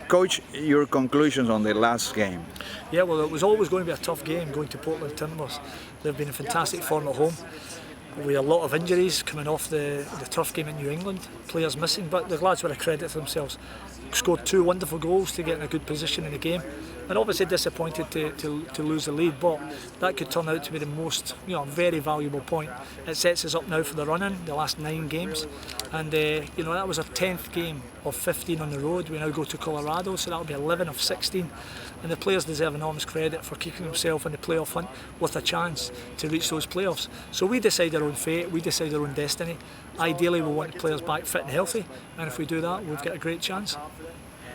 Coach, your conclusions on the last game? Yeah, well, it was always going to be a tough game going to Portland Timbers. They've been in fantastic form at home. We had a lot of injuries coming off the tough game in New England, players missing, but the lads were a credit to themselves. Scored 2 wonderful goals to get in a good position in the game, and obviously disappointed to lose the lead, but that could turn out to be the most, very valuable point. It sets us up now for the run-in, the last 9 games, and that was our 10th game of 15 on the road. We now go to Colorado, so that'll be 11 of 16, and the players deserve enormous credit for keeping themselves in the playoff hunt with a chance to reach those playoffs. So we decide our own fate, we decide our own destiny. Ideally, we want the players back fit and healthy, and if we do that, we've got a great chance.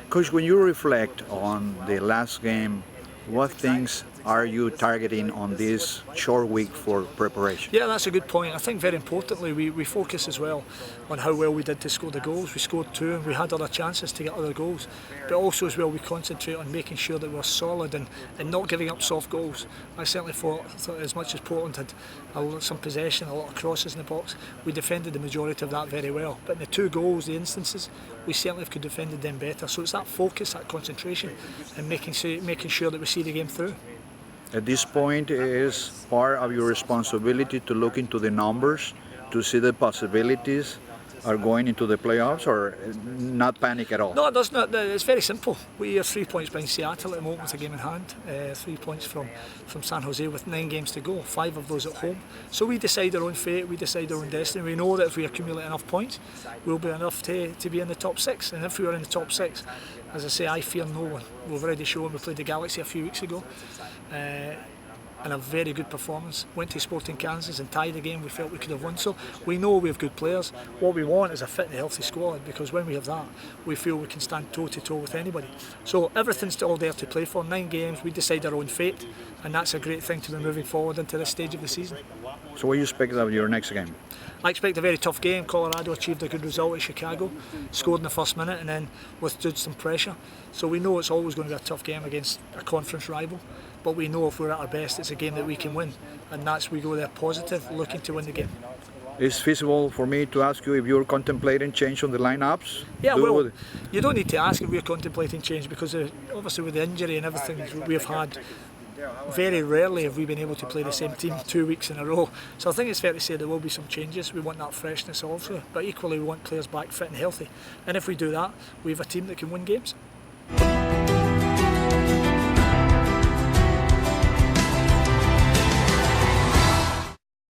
Coach, when you reflect on the last game, what things are you targeting on this short week for preparation? Yeah, that's a good point. I think very importantly we focus as well on how well we did to score the goals. We scored 2 and we had other chances to get other goals, but also as well we concentrate on making sure that we're solid and not giving up soft goals. I certainly thought as much as Portland had some possession, a lot of crosses in the box, we defended the majority of that very well. But in the 2 goals, the instances, we certainly could have defended them better. So it's that focus, that concentration, and making sure that we see the game through. At this point, it is part of your responsibility to look into the numbers, to see the possibilities are going into the playoffs, or not panic at all? No, it does not. It's very simple. We are 3 points behind Seattle at the moment with a game in hand. 3 points from San Jose with 9 games to go, 5 of those at home. So we decide our own fate, we decide our own destiny. We know that if we accumulate enough points, we'll be enough to be in the top 6. And if we were in the top 6, as I say, I fear no one. We've already shown we played the Galaxy a few weeks ago. And a very good performance. Went to Sporting Kansas and tied the game. We felt we could have won. So we know we have good players. What we want is a fit and healthy squad, because when we have that, we feel we can stand toe to toe with anybody. So everything's all there to play for. 9 games, we decide our own fate, and that's a great thing to be moving forward into this stage of the season. So what do you expect of your next game? I expect a very tough game. Colorado achieved a good result at Chicago, scored in the first minute and then withstood some pressure. So we know it's always going to be a tough game against a conference rival, but we know if we're at our best, it's a game that we can win, and that's we go there positive, looking to win the game. Is it feasible for me to ask you if you're contemplating change on the lineups? Yeah, well, you don't need to ask if we're contemplating change, because obviously with the injury and everything we've had, very rarely have we been able to play the same team 2 weeks in a row. So I think it's fair to say there will be some changes. We want that freshness also, but equally we want players back fit and healthy. And if we do that, we have a team that can win games.